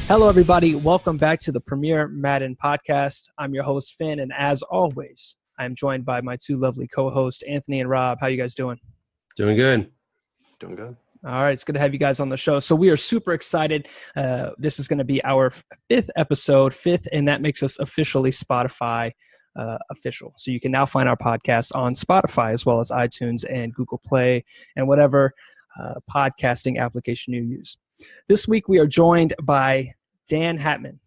Hello, everybody. Welcome back to the Premier Madden podcast. I'm your host, Finn, and as always, I'm joined by my two lovely co-hosts, Anthony and Rob. How you guys doing? Doing good. Doing good. All right, it's good to have you guys on the show. So we are super excited. This is going to be our fifth episode, and that makes us officially Spotify official. So you can now find our podcast on Spotify as well as iTunes and Google Play and whatever podcasting application you use. This week we are joined by Dan Hatman.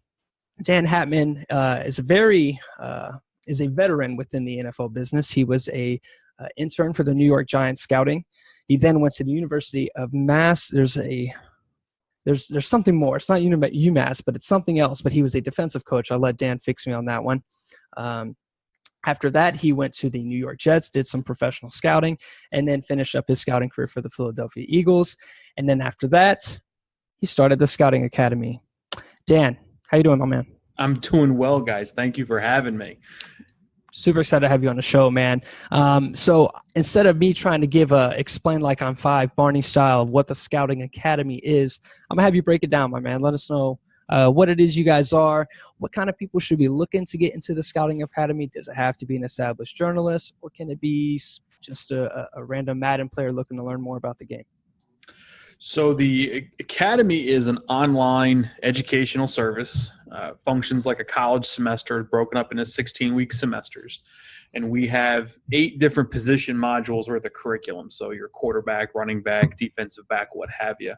Dan Hatman is a veteran within the NFL business. He was a intern for the New York Giants scouting. He then went to the University of Mass. There's something more. It's not UMass, but it's something else. But he was a defensive coach. I'll let Dan fix me on that one. After that, he went to the New York Jets, did some professional scouting, and then finished up his scouting career for the Philadelphia Eagles. And then after that, he started the Scouting Academy. Dan, how you doing, my man? I'm doing well, guys. Thank you for having me. Super excited to have you on the show, man. So instead of me trying to explain like I'm five, Barney style, of what the Scouting Academy is, I'm going to have you break it down, my man. Let us know what it is you guys are, what kind of people should be looking to get into the Scouting Academy. Does it have to be an established journalist, or can it be just a random Madden player looking to learn more about the game? So the Academy is an online educational service, functions like a college semester broken up into 16-week semesters. And we have 8 different position modules worth of curriculum. So your quarterback, running back, defensive back, what have you.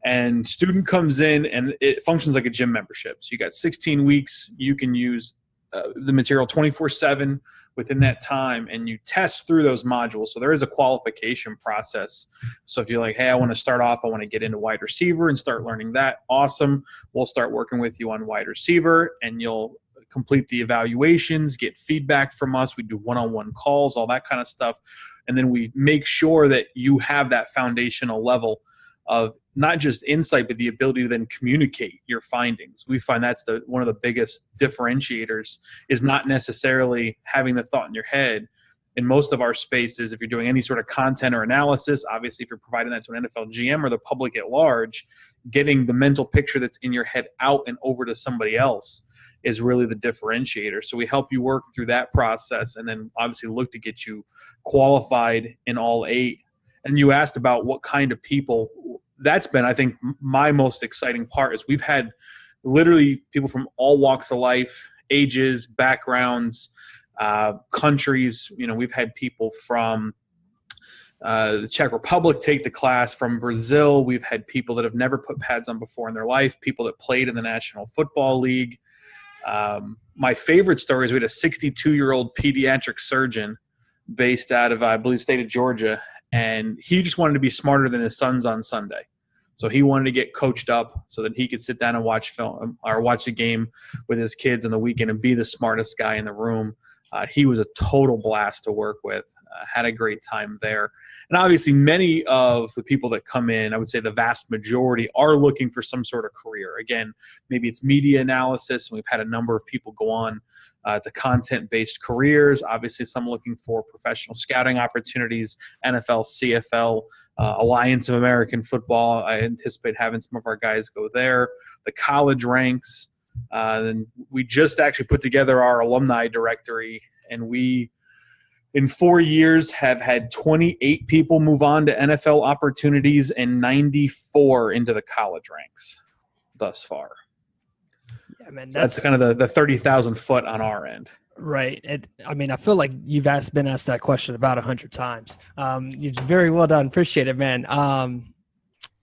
And student comes in and it functions like a gym membership. So you got 16 weeks. You can use the material 24/7 within that time, and you test through those modules. So there is a qualification process. So if you're like, hey, I want to start off, I want to get into wide receiver and start learning that, awesome. We'll start working with you on wide receiver, and you'll complete the evaluations, get feedback from us. We do one-on-one calls, all that kind of stuff. And then we make sure that you have that foundational level of not just insight, but the ability to then communicate your findings. We find that's one of the biggest differentiators, is not necessarily having the thought in your head. In most of our spaces, if you're doing any sort of content or analysis, obviously if you're providing that to an NFL GM or the public at large, getting the mental picture that's in your head out and over to somebody else is really the differentiator. So we help you work through that process, and then obviously look to get you qualified in all 8. And you asked about what kind of people. That's been, I think, my most exciting part, is we've had literally people from all walks of life, ages, backgrounds, countries. You know, we've had people from the Czech Republic take the class, from Brazil. We've had people that have never put pads on before in their life, people that played in the National Football League. My favorite story is we had a 62-year-old pediatric surgeon based out of, I believe, state of Georgia. And he just wanted to be smarter than his sons on Sunday. So he wanted to get coached up so that he could sit down and watch film or watch the game with his kids on the weekend and be the smartest guy in the room. He was a total blast to work with. Had a great time there. And obviously many of the people that come in, I would say the vast majority, are looking for some sort of career. Again, maybe it's media analysis, and we've had a number of people go on to content-based careers. Obviously, some looking for professional scouting opportunities, NFL, CFL, Alliance of American Football. I anticipate having some of our guys go there. The college ranks. Then we just actually put together our alumni directory, and we, in 4 years, have had 28 people move on to NFL opportunities and 94 into the college ranks thus far. Yeah, man, so that's kind of the 30,000 foot on our end. Right. I mean, I feel like you've been asked that question about 100 times. You're very well done. Appreciate it, man.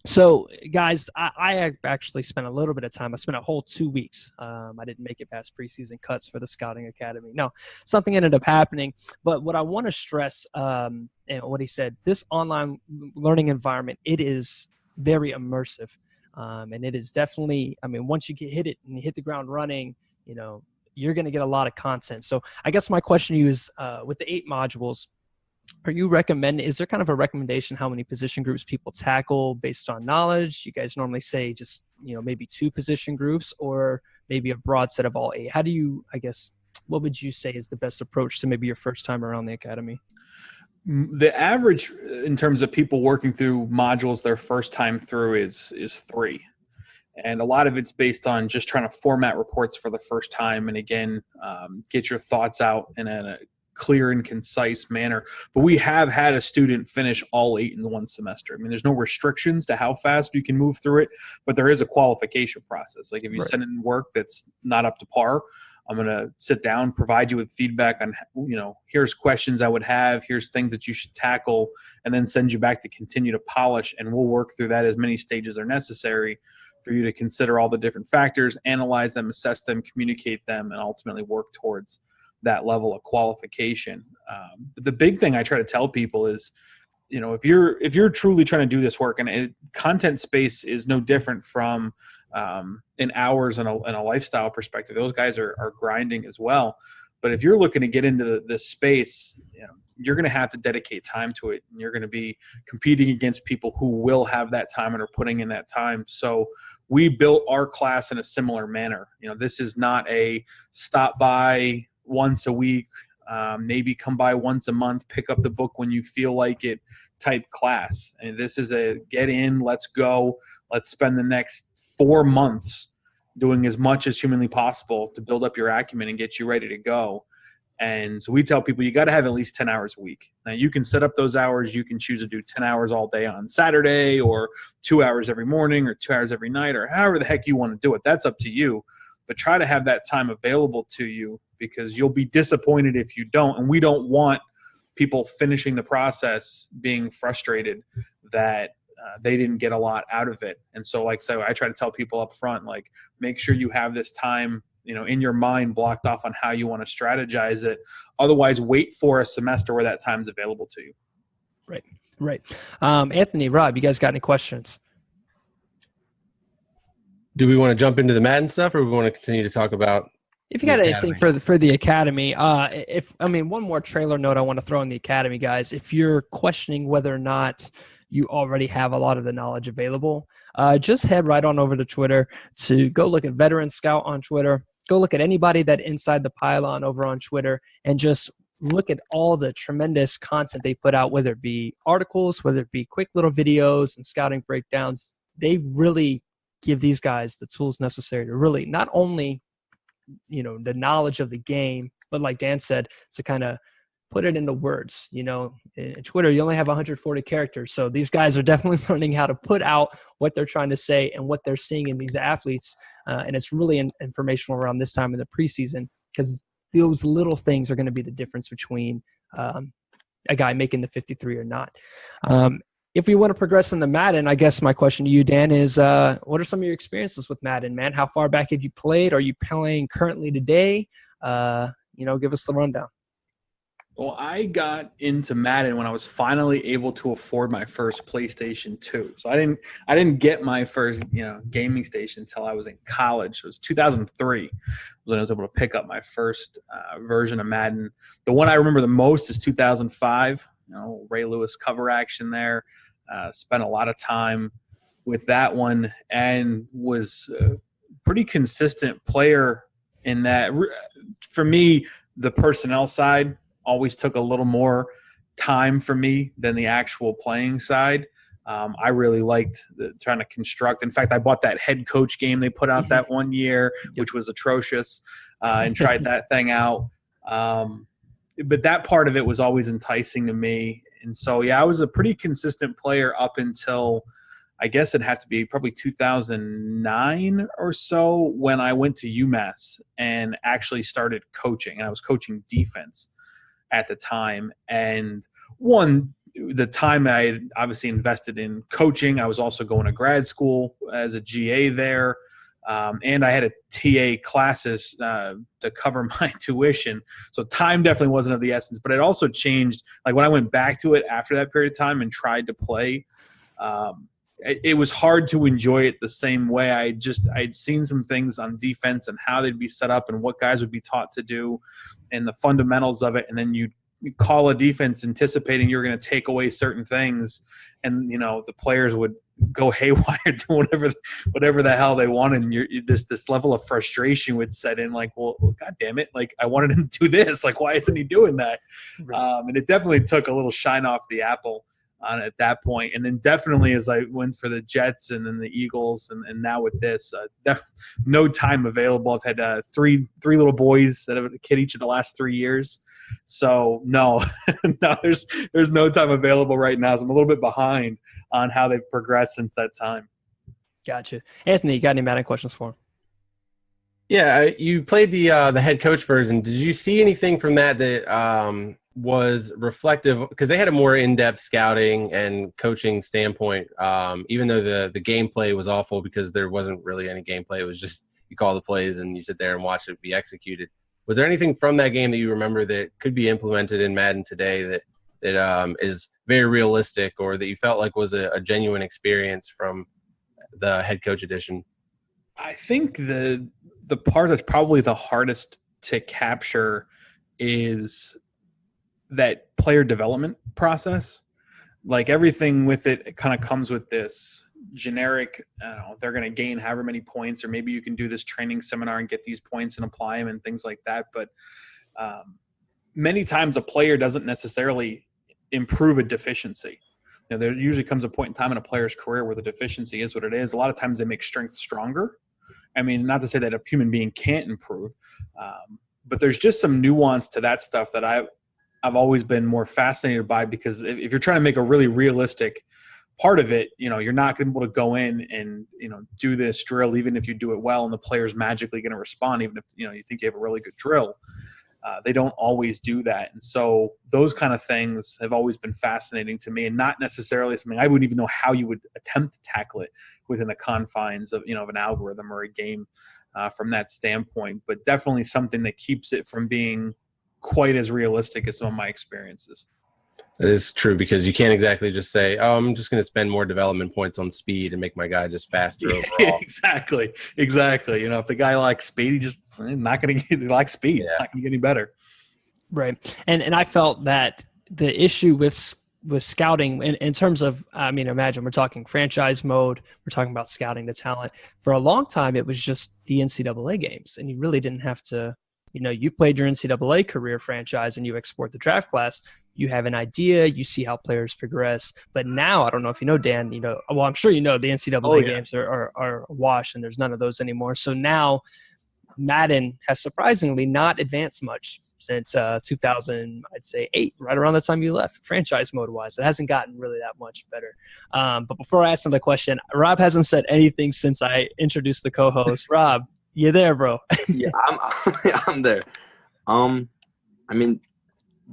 So, guys, I actually spent a little bit of time. I spent a whole 2 weeks. I didn't make it past preseason cuts for the Scouting Academy. No, something ended up happening. But what I want to stress, and what he said, this online learning environment, it is very immersive. And it is definitely, I mean, once you hit it and you hit the ground running, you know, you're going to get a lot of content. So I guess my question to you is, with the 8 modules, is there kind of a recommendation how many position groups people tackle based on knowledge? You guys normally say just, you know, maybe 2 position groups, or maybe a broad set of all 8. How do you, I guess, what would you say is the best approach to maybe your first time around the academy? The average in terms of people working through modules their first time through is 3. And a lot of it's based on just trying to format reports for the first time. And again, get your thoughts out in a clear and concise manner. But we have had a student finish all 8 in one semester. I mean, there's no restrictions to how fast you can move through it, but there is a qualification process. Like if you send in work that's not up to par, I'm going to sit down, provide you with feedback on, here's questions I would have, here's things that you should tackle, and then send you back to continue to polish. And we'll work through that as many stages are necessary for you to consider all the different factors, analyze them, assess them, communicate them, and ultimately work towards that level of qualification. But the big thing I try to tell people is, if you're truly trying to do this work, and content space is no different from in hours and a lifestyle perspective, those guys are grinding as well. But if you're looking to get into this space, you're going to have to dedicate time to it, and you're going to be competing against people who will have that time and are putting in that time. So we built our class in a similar manner. This is not a stop by once a week, maybe come by once a month, pick up the book when you feel like it type class. And this is a get in, let's go, let's spend the next 4 months doing as much as humanly possible to build up your acumen and get you ready to go. And so we tell people you got to have at least 10 hours a week. Now you can set up those hours. You can choose to do 10 hours all day on Saturday, or 2 hours every morning, or 2 hours every night, or however the heck you want to do it. That's up to you. But try to have that time available to you, because you'll be disappointed if you don't. And we don't want people finishing the process being frustrated that they didn't get a lot out of it. And so, like, so I try to tell people up front, like, make sure you have this time, in your mind blocked off on how you want to strategize it. Otherwise, wait for a semester where that time's available to you. Right. Anthony, Rob, you guys got any questions? Do we want to jump into the Madden stuff, or we want to continue to talk about? If you got anything for the academy, one more trailer note I want to throw in the academy, guys. If you're questioning whether or not you already have a lot of the knowledge available, just head right on over to Twitter to go look at Veteran Scout on Twitter. Go look at anybody that Inside the Pylon over on Twitter, and just look at all the tremendous content they put out, whether it be articles, whether it be quick little videos and scouting breakdowns. They really give these guys the tools necessary to really not only the knowledge of the game, but like Dan said, to kind of put it into words. In Twitter, you only have 140 characters. So these guys are definitely learning how to put out what they're trying to say and what they're seeing in these athletes. And it's really informational around this time in the preseason, because those little things are going to be the difference between a guy making the 53 or not. If we want to progress in the Madden, I guess my question to you, Dan, is what are some of your experiences with Madden, man? How far back have you played? Are you playing currently today? Give us the rundown. Well, I got into Madden when I was finally able to afford my first PlayStation 2. So I didn't get my first gaming station until I was in college. So it was 2003 when I was able to pick up my first version of Madden. The one I remember the most is 2005. Ray Lewis cover action there. Spent a lot of time with that one, and was a pretty consistent player in that. For me, the personnel side always took a little more time for me than the actual playing side. I really liked trying to construct. In fact, I bought that head coach game they put out that one year, which was atrocious, and tried that thing out. But that part of it was always enticing to me. And so, I was a pretty consistent player up until, I guess it'd have to be probably 2009 or so, when I went to UMass and actually started coaching. And I was coaching defense at the time. And the time I had obviously invested in coaching, I was also going to grad school as a GA there. And I had a TA classes to cover my tuition. So time definitely wasn't of the essence, but it also changed. Like when I went back to it after that period of time and tried to play, it was hard to enjoy it the same way. I'd seen some things on defense and how they'd be set up and what guys would be taught to do and the fundamentals of it. And then you call a defense anticipating you're going to take away certain things, and the players would go haywire, do whatever the hell they wanted, and this level of frustration would set in. Like, well, god damn it! Like, I wanted him to do this. Like, why isn't he doing that? Right. And it definitely took a little shine off the apple. on at that point. And then definitely as I went for the Jets and then the Eagles and now with this, no time available. I've had three little boys that have a kid each of the last 3 years. So no, no, there's no time available right now. So I'm a little bit behind on how they've progressed since that time. Gotcha. Anthony, you got any Madden questions for him? Yeah, you played the head coach version. Did you see anything from that was reflective? Because they had a more in-depth scouting and coaching standpoint, even though the gameplay was awful because there wasn't really any gameplay. It was just you call the plays and you sit there and watch it be executed. Was there anything from that game that you remember that could be implemented in Madden today that is very realistic or that you felt like was a genuine experience from the head coach edition? I think the part that's probably the hardest to capture is that player development process. Like everything with it kind of comes with this generic, I don't know, they're going to gain however many points, or maybe you can do this training seminar and get these points and apply them and things like that. But many times a player doesn't necessarily improve a deficiency. You know, there usually comes a point in time in a player's career where the deficiency is what it is. A lot of times they make strength stronger. I mean, not to say that a human being can't improve, but there's just some nuance to that stuff that I've always been more fascinated by, because if you're trying to make a really realistic part of it, you know, you're not going to be able to go in and, you know, do this drill, even if you do it well and the player's magically going to respond, even if, you know, you think you have a really good drill. They don't always do that. And so those kind of things have always been fascinating to me, and not necessarily something I wouldn't even know how you would attempt to tackle it within the confines of, you know, of an algorithm or a game from that standpoint, but definitely something that keeps it from being quite as realistic as some of my experiences. That is true, because you can't exactly just say, oh, I'm just going to spend more development points on speed and make my guy just faster overall. Exactly. You know, if the guy likes speed, he just not going to get like speed. Yeah. It's not going to get any better. Right. And I felt that the issue with scouting in terms of, I mean, imagine we're talking franchise mode, we're talking about scouting the talent. For a long time, it was just the NCAA games, and you really didn't have to, you know, you played your NCAA career franchise and you export the draft class. You have an idea, you see how players progress. But now, I don't know if you know, Dan, you know, well, I'm sure you know the NCAA games are a wash, and there's none of those anymore. So now Madden has surprisingly not advanced much since 2000, I'd say 8, right around the time you left, franchise mode-wise. It hasn't gotten really that much better. But before I ask him the question, Rob hasn't said anything since I introduced the co-host. Rob, you there, bro? Yeah, I'm there. I mean,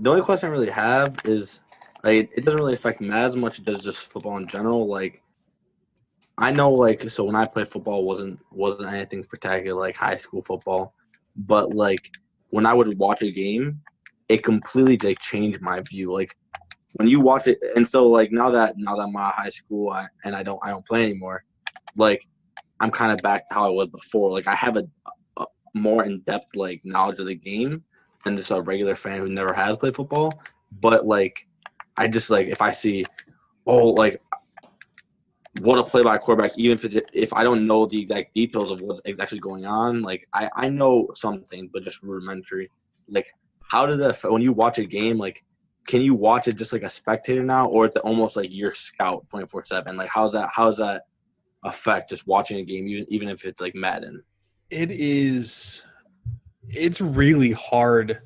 the only question I really have is, like, it doesn't really affect Matt as much. It does just football in general. Like, I know, like, so when I played football, wasn't anything spectacular like high school football, but like when I would watch a game, it completely like changed my view. Like when you watch it, and so like now that I'm out of high school and I don't play anymore, like I'm kind of back to how I was before. Like I have a more in-depth like knowledge of the game than just a regular fan who never has played football. But like I just like if I see, oh, like what a play by a quarterback, even if I don't know the exact details of what's actually going on, like I know something, but just rudimentary. Like how does that, when you watch a game, like can you watch it just like a spectator now, or it's almost like your scout 24/7? Like how's that affect just watching a game, even if it's like Madden? It's really hard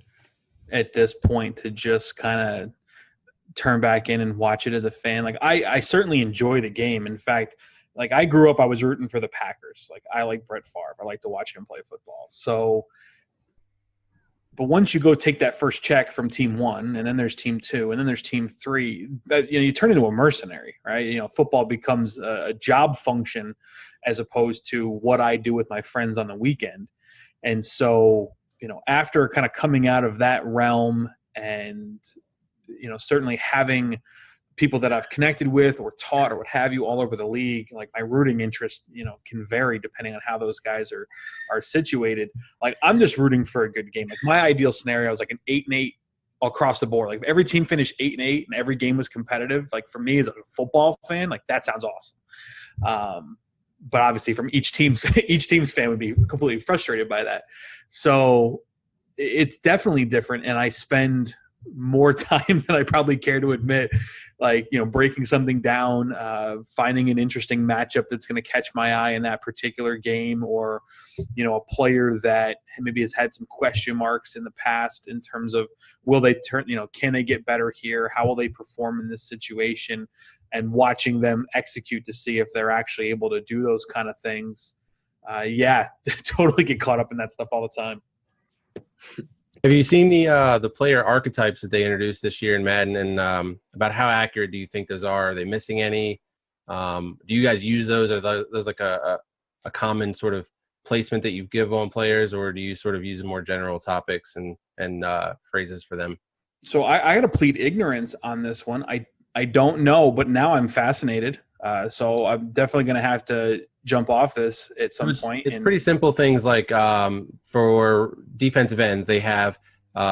at this point to just kind of turn back in and watch it as a fan. Like I certainly enjoy the game. In fact, like I grew up, I was rooting for the Packers. Like I like Brett Favre. I like to watch him play football. So, but once you go take that first check from team 1, and then there's team 2, and then there's team 3, you turn into a mercenary, right? You know, football becomes a job function as opposed to what I do with my friends on the weekend. And so, you know, after kind of coming out of that realm and, you know, certainly having people that I've connected with or taught or what have you all over the league, like my rooting interest, you know, can vary depending on how those guys are situated. Like I'm just rooting for a good game. Like my ideal scenario is like an 8-8 across the board. Like if every team finished 8-8 and every game was competitive, like for me as a football fan, like that sounds awesome. But obviously from each team's fan would be completely frustrated by that. So it's definitely different. And I spend more time than I probably care to admit like, breaking something down, finding an interesting matchup that's going to catch my eye in that particular game, or, a player that maybe has had some question marks in the past in terms of will they turn, can they get better here? How will they perform in this situation? And watching them execute to see if they're actually able to do those kind of things. Totally get caught up in that stuff all the time. Have you seen the player archetypes that they introduced this year in Madden, and about how accurate do you think those are? Are they missing any? Do you guys use those? Are those like a common sort of placement that you give on players, or do you sort of use more general topics and phrases for them? So I got to plead ignorance on this one. I don't know, but now I'm fascinated. So I'm definitely going to have to jump off this at some point. It's pretty simple things like for defensive ends, they have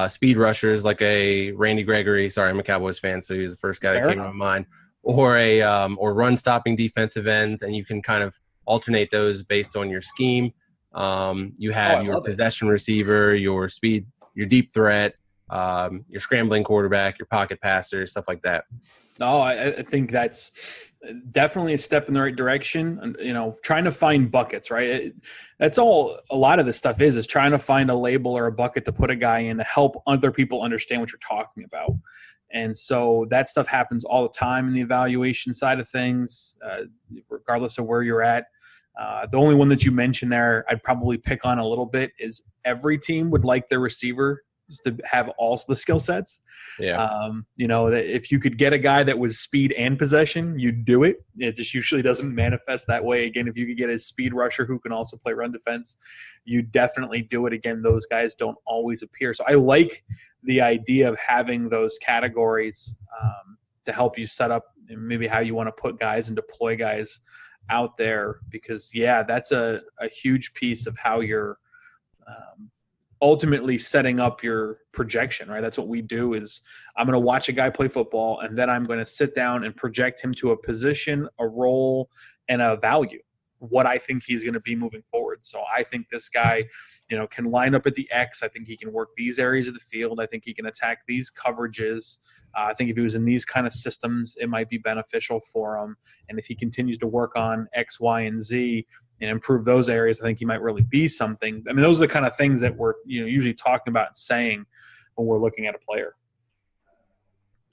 speed rushers like a Randy Gregory. Sorry, I'm a Cowboys fan, so he was the first guy that came to my mind. Or or run stopping defensive ends, and you can kind of alternate those based on your scheme. You have your possession receiver, your speed, your deep threat, your scrambling quarterback, your pocket passer, stuff like that. No, I think that's definitely a step in the right direction. Trying to find buckets, right? That's all a lot of this stuff is trying to find a label or a bucket to put a guy in to help other people understand what you're talking about. And so that stuff happens all the time in the evaluation side of things, regardless of where you're at. The only one that you mentioned there I'd probably pick on a little bit is every team would like their receiver to have all the skill sets. Yeah. That if you could get a guy that was speed and possession, you'd do it. It just usually doesn't manifest that way. Again, if you could get a speed rusher who can also play run defense, you definitely do it. Again, those guys don't always appear. So I like the idea of having those categories to help you set up maybe how you want to put guys and deploy guys out there, because that's a huge piece of how you're ultimately setting up your projection, right? That's what we do is I'm going to watch a guy play football, and then I'm going to sit down and project him to a position, a role, and a value, what I think he's going to be moving forward. So I think this guy, can line up at the X. I think he can work these areas of the field. I think he can attack these coverages. I think if he was in these kind of systems, it might be beneficial for him. And if he continues to work on X, Y, and Z and improve those areas, I think he might really be something. I mean, those are the kind of things that we're usually talking about and saying when we're looking at a player.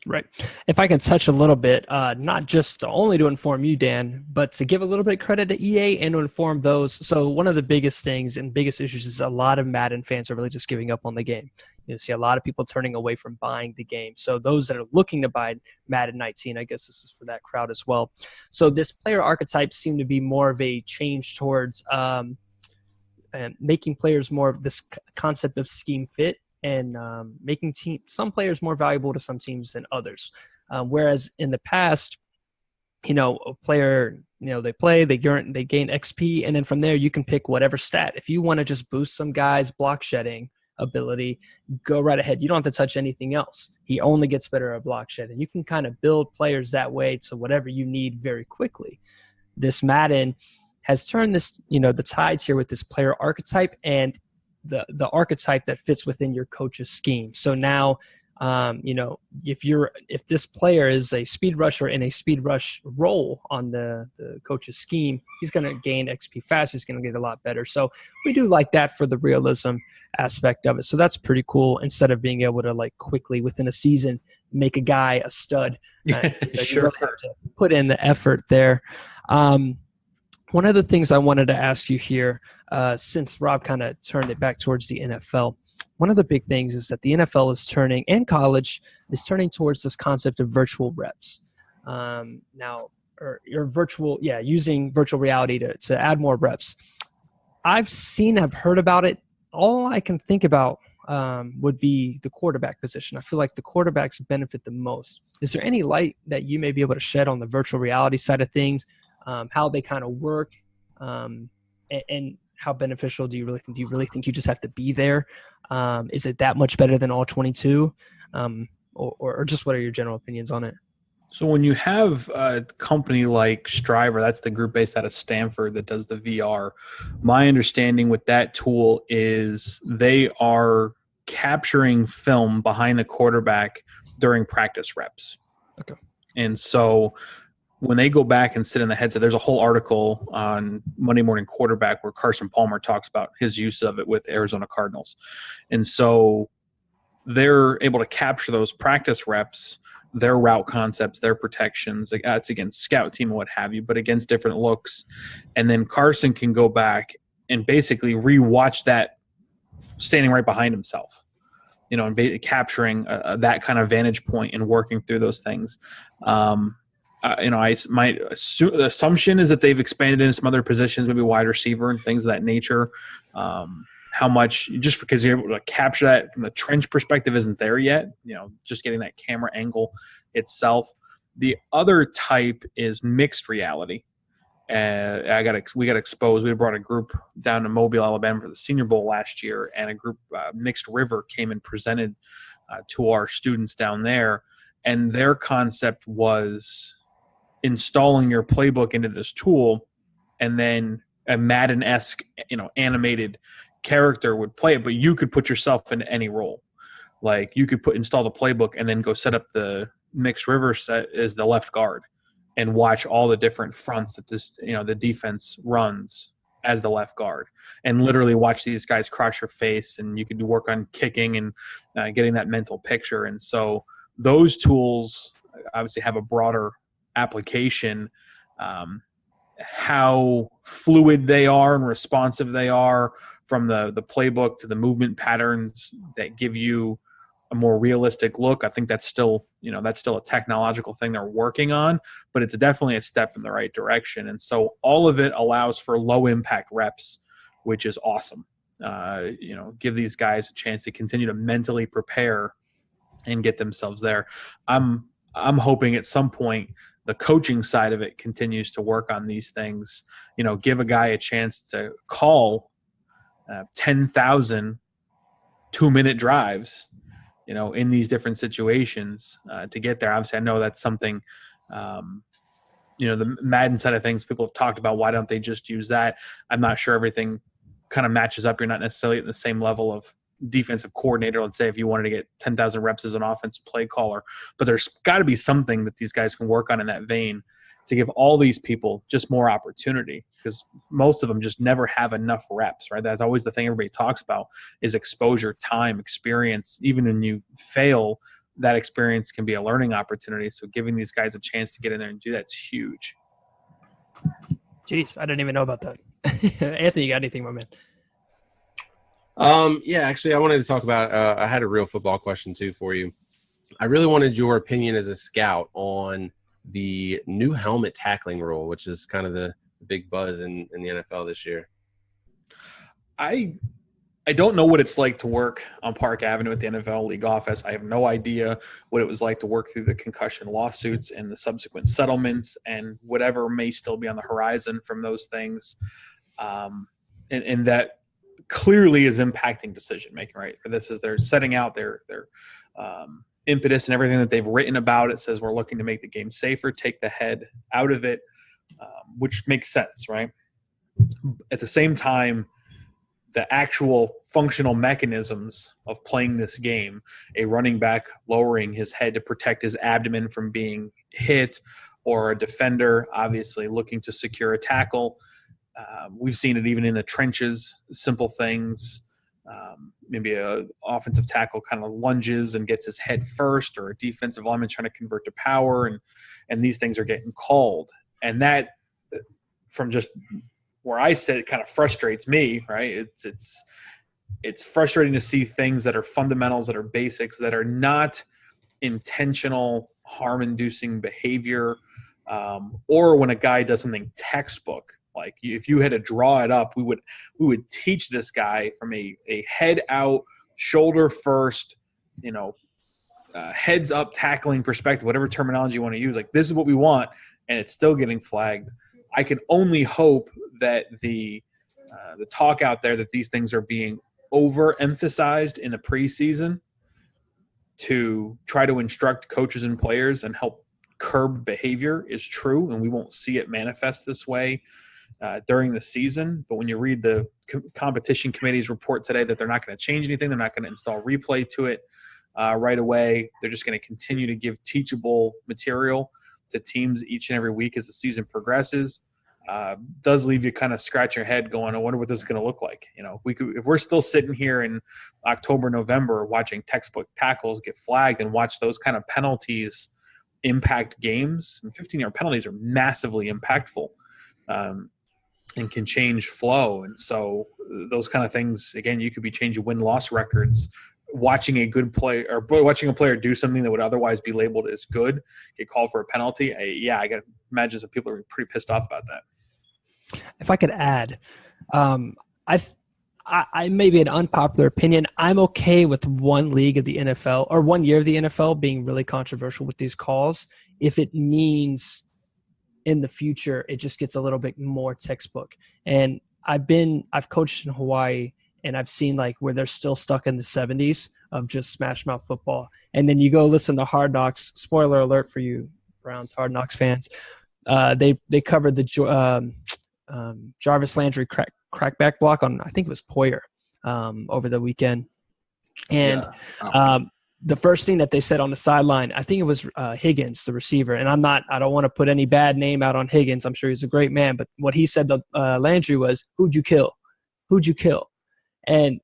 Right. If I can touch a little bit, not just only to inform you, Dan, but to give a little bit of credit to EA and to inform those. So one of the biggest things and biggest issues is a lot of Madden fans are really just giving up on the game. You see a lot of people turning away from buying the game. So those that are looking to buy Madden 19, I guess this is for that crowd as well. So this player archetype seem to be more of a change towards making players more of this concept of scheme fit, and making some players more valuable to some teams than others. Whereas in the past, a player, they play, they gain XP, and then from there you can pick whatever stat. If you want to just boost some guy's block shedding ability, go right ahead. You don't have to touch anything else. He only gets better at block shedding. You can kind of build players that way to whatever you need very quickly. This Madden has turned this, the tides here with this player archetype and the archetype that fits within your coach's scheme. So now, if this player is a speed rusher in a speed rush role on the coach's scheme, he's going to gain XP fast. He's going to get a lot better. So we do like that for the realism aspect of it. So that's pretty cool. Instead of being able to quickly within a season make a guy a stud, sure. You really have to put in the effort there. One of the things I wanted to ask you here, since Rob kind of turned it back towards the NFL, one of the big things is that the NFL is turning, and college is turning towards this concept of virtual reps. Using virtual reality to add more reps. I've heard about it. All I can think about would be the quarterback position. I feel like the quarterbacks benefit the most. Is there any light that you may be able to shed on the virtual reality side of things? How they kind of work, and how beneficial do you really think? Do you really think you just have to be there? Is it that much better than all 22? Or just what are your general opinions on it? So when you have a company like Stryver, that's the group based out of Stanford that does the VR, my understanding with that tool is they are capturing film behind the quarterback during practice reps. Okay. And so when they go back and sit in the headset, there's a whole article on Monday Morning Quarterback where Carson Palmer talks about his use of it with the Arizona Cardinals. And so they're able to capture those practice reps, their route concepts, their protections. It's against scout team and what have you, but against different looks. And then Carson can go back and basically rewatch that standing right behind himself, and capturing that kind of vantage point and working through those things. The assumption is that they've expanded into some other positions, maybe wide receiver and things of that nature. How much, just because you're able to capture that from the trench perspective isn't there yet, just getting that camera angle itself. The other type is mixed reality. We got exposed. We brought a group down to Mobile, Alabama for the Senior Bowl last year, and a group, Mixed River, came and presented to our students down there. And their concept was installing your playbook into this tool, and then a Madden-esque, animated character would play it, but you could put yourself into any role. Like you could install the playbook and then go set up the Mixed River set as the left guard and watch all the different fronts that the defense runs as the left guard, and literally watch these guys cross your face, and you could do work on kicking and getting that mental picture. And so those tools obviously have a broader application. How fluid they are and responsive they are, from the playbook to the movement patterns that give you a more realistic look. I think that's still a technological thing they're working on, but it's definitely a step in the right direction. And so all of it allows for low impact reps, which is awesome. Give these guys a chance to continue to mentally prepare and get themselves there. I'm hoping at some point the coaching side of it continues to work on these things. Give a guy a chance to call 10,000 2-minute drives, in these different situations to get there. Obviously, I know that's something, the Madden side of things, people have talked about, why don't they just use that? I'm not sure everything kind of matches up. You're not necessarily at the same level of defensive coordinator, let's say, if you wanted to get 10,000 reps as an offensive play caller. But there's got to be something that these guys can work on in that vein to give all these people just more opportunity, because most of them just never have enough reps, right? That's always the thing everybody talks about, is exposure, time, experience. Even when you fail, that experience can be a learning opportunity. So giving these guys a chance to get in there and do that's huge. Jeez, I didn't even know about that. Anthony, you got anything, my man? Yeah, actually, I wanted to talk about I had a real football question, too, for you. I really wanted your opinion as a scout on the new helmet tackling rule, which is kind of the big buzz in the NFL this year. I don't know what it's like to work on Park Avenue at the NFL league office. I have no idea what it was like to work through the concussion lawsuits and the subsequent settlements and whatever may still be on the horizon from those things. And that clearly is impacting decision making, right? They're setting out their impetus and everything that they've written about. It says we're looking to make the game safer, take the head out of it, which makes sense, right? At the same time, the actual functional mechanisms of playing this game, a running back lowering his head to protect his abdomen from being hit, or a defender obviously looking to secure a tackle. We've seen it even in the trenches, simple things. Maybe a offensive tackle kind of lunges and gets his head first, or a defensive lineman trying to convert to power, and these things are getting called. And that, from just where I sit, it kind of frustrates me, right? It's frustrating to see things that are fundamentals, that are basics, that are not intentional harm-inducing behavior, or when a guy does something textbook. Like if you had to draw it up, we would teach this guy from a head out, shoulder first, heads up tackling perspective, whatever terminology you want to use. Like, this is what we want, and it's still getting flagged. I can only hope that the talk out there that these things are being overemphasized in the preseason to try to instruct coaches and players and help curb behavior is true, and we won't see it manifest this way during the season. But when you read the competition committee's report today that they're not going to change anything, they're not going to install replay to it right away, they're just going to continue to give teachable material. to teams each and every week as the season progresses does leave you kind of scratch your head going, I wonder what this is going to look like. If we're still sitting here in October, November watching textbook tackles get flagged and watch those kind of penalties impact games, 15-yard penalties are massively impactful and can change flow. And so those kind of things, again, you could be changing win-loss records watching a good play or watching a player do something that would otherwise be labeled as good, get called for a penalty. I got to imagine some people are pretty pissed off about that. If I could add, I may be an unpopular opinion. I'm okay with one league of the NFL or 1 year of the NFL being really controversial with these calls if it means in the future it just gets a little bit more textbook. And I've coached in Hawaii, and I've seen like where they're still stuck in the 70s of just smash mouth football. And then you go listen to Hard Knocks. Spoiler alert for you Browns Hard Knocks fans. They covered the Jarvis Landry crackback block on, I think it was Poyer, over the weekend. And the first thing that they said on the sideline, I think it was Higgins, the receiver. And I don't want to put any bad name out on Higgins. I'm sure he's a great man. But what he said to Landry was, who'd you kill? Who'd you kill? And,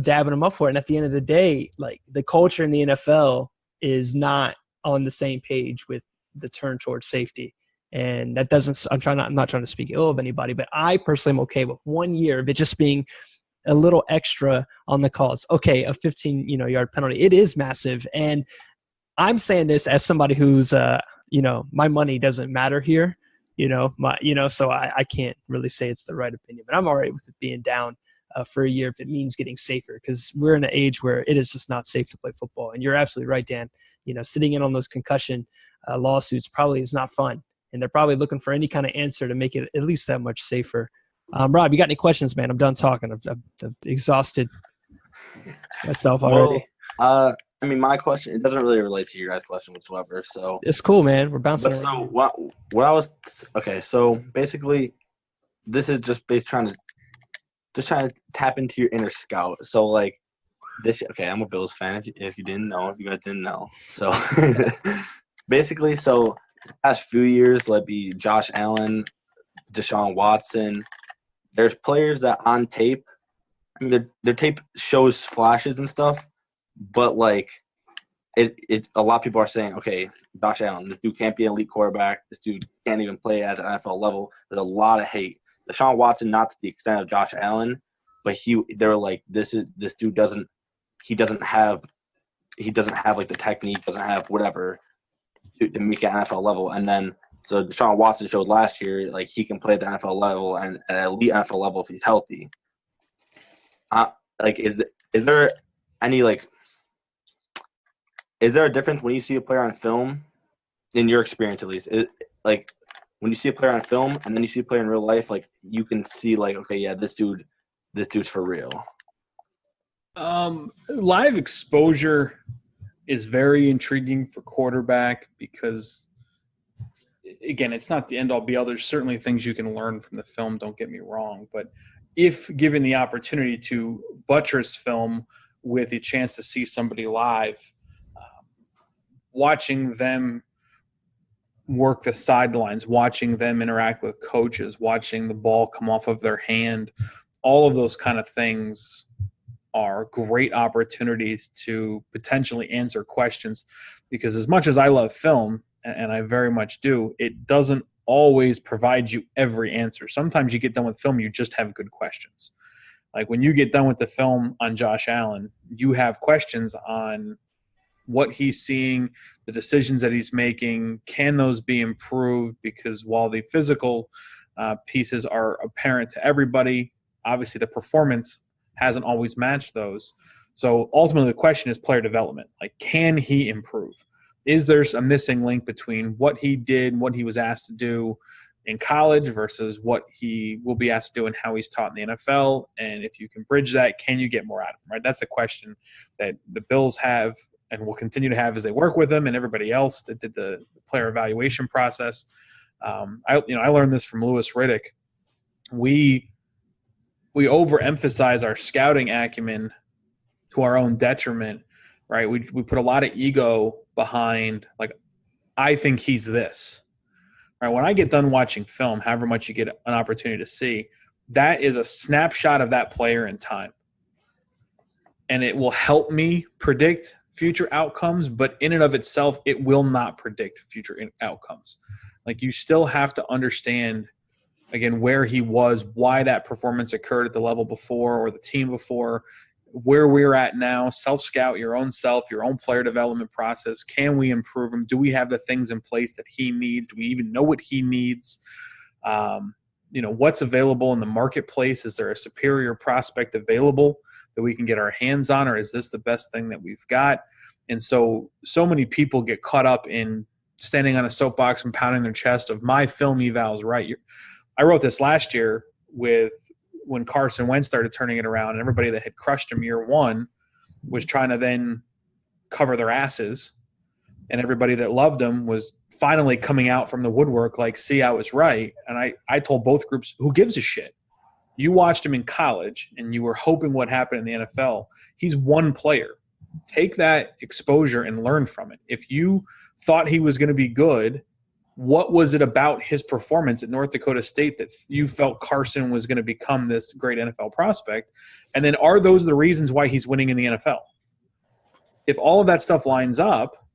dabbing him up for it. And at the end of the day, like the culture in the NFL is not on the same page with the turn towards safety. And that doesn't – I'm not trying to speak ill of anybody, but I personally am okay with 1 year of it just being a little extra on the calls. Okay, a 15-yard penalty. It is massive. And I'm saying this as somebody who's my money doesn't matter here, so I can't really say it's the right opinion. But I'm all right with it being down for a year if it means getting safer, because we're in an age where it is just not safe to play football. And you're absolutely right, Dan. Sitting in on those concussion lawsuits probably is not fun. And they're probably looking for any kind of answer to make it at least that much safer. Rob, you got any questions, man? I'm done talking. I've exhausted myself already. Well, my question, it doesn't really relate to your guys' question whatsoever. So it's cool, man. We're bouncing around. So what I was – okay, so basically this is just trying to tap into your inner scout. So, like, okay, I'm a Bills fan if you didn't know, if you guys didn't know. So, basically, the past few years, let be Josh Allen, Deshaun Watson, there's players that on tape, their tape shows flashes and stuff, but, like, it a lot of people are saying, okay, Josh Allen, this dude can't be an elite quarterback. This dude can't even play at an NFL level. There's a lot of hate. Deshaun Watson, not to the extent of Josh Allen, but they were like, this dude doesn't have like the technique, doesn't have whatever to make an NFL level. And then so Deshaun Watson showed last year like he can play at the NFL level and at an elite NFL level if he's healthy. Is there any is there a difference when you see a player on film, in your experience at least? When you see a player on film and then you see a player in real life, like you can see like, okay, yeah, this dude's for real. Live exposure is very intriguing for quarterback because, again, it's not the end-all be-all. There's certainly things you can learn from the film, don't get me wrong. But if given the opportunity to buttress film with a chance to see somebody live, watching them work the sidelines, watching them interact with coaches, watching the ball come off of their hand, all of those kind of things are great opportunities to potentially answer questions, because as much as I love film, and I very much do, it doesn't always provide you every answer. Sometimes you get done with film, you just have good questions. Like when you get done with the film on Josh Allen, you have questions on what he's seeing, the decisions that he's making, can those be improved? Because while the physical pieces are apparent to everybody, obviously the performance hasn't always matched those. So ultimately the question is player development. Like, can he improve? Is there a missing link between what he did, what he was asked to do in college versus what he will be asked to do and how he's taught in the NFL? And if you can bridge that, can you get more out of him, right? That's the question that the Bills have and will continue to have as they work with him and everybody else that did the player evaluation process. I learned this from Louis Riddick. We overemphasize our scouting acumen to our own detriment, right? We put a lot of ego behind, like, I think he's this. Right? When I get done watching film, however much you get an opportunity to see, that is a snapshot of that player in time. And it will help me predict future outcomes, but in and of itself, it will not predict future outcomes. Like, you still have to understand, again, where he was, why that performance occurred at the level before or the team before, where we're at now. Self-scout your own self, your own player development process. Can we improve him? Do we have the things in place that he needs? Do we even know what he needs? What's available in the marketplace? Is there a superior prospect available that we can get our hands on, or is this the best thing that we've got? And so many people get caught up in standing on a soapbox and pounding their chest of my film eval's right. I wrote this last year when Carson Wentz started turning it around, and everybody that had crushed him year one was trying to then cover their asses, and everybody that loved him was finally coming out from the woodwork like, see, I was right. And I told both groups, who gives a shit? You watched him in college, and you were hoping what happened in the NFL. He's one player. Take that exposure and learn from it. If you thought he was going to be good, what was it about his performance at North Dakota State that you felt Carson was going to become this great NFL prospect? And then, are those the reasons why he's winning in the NFL? If all of that stuff lines up,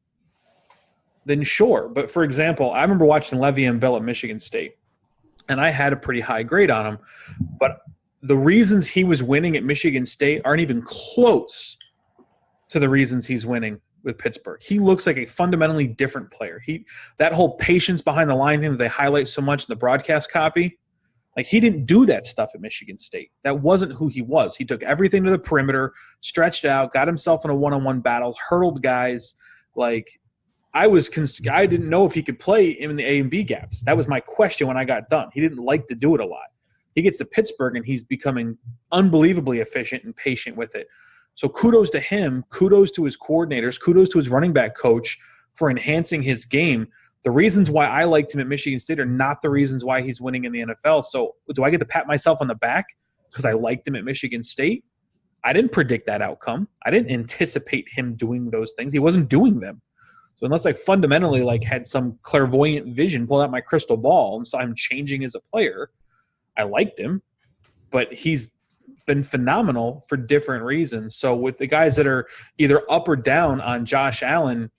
then sure. But for example, I remember watching LeSean McCoy at Michigan State, and I had a pretty high grade on him. But the reasons he was winning at Michigan State aren't even close to the reasons he's winning with Pittsburgh. He looks like a fundamentally different player. That whole patience behind the line thing that they highlight so much in the broadcast copy, like, he didn't do that stuff at Michigan State. That wasn't who he was. He took everything to the perimeter, stretched out, got himself in a one-on-one battles, hurdled guys. Like, I didn't know if he could play in the A and B gaps. That was my question when I got done. He didn't like to do it a lot. He gets to Pittsburgh, and he's becoming unbelievably efficient and patient with it. So kudos to him, kudos to his coordinators, kudos to his running back coach for enhancing his game. The reasons why I liked him at Michigan State are not the reasons why he's winning in the NFL. So do I get to pat myself on the back because I liked him at Michigan State? I didn't predict that outcome. I didn't anticipate him doing those things. He wasn't doing them. So unless I fundamentally had some clairvoyant vision, pulled out my crystal ball and saw him changing as a player, I liked him. But he's been phenomenal for different reasons. So with the guys that are either up or down on Josh Allen,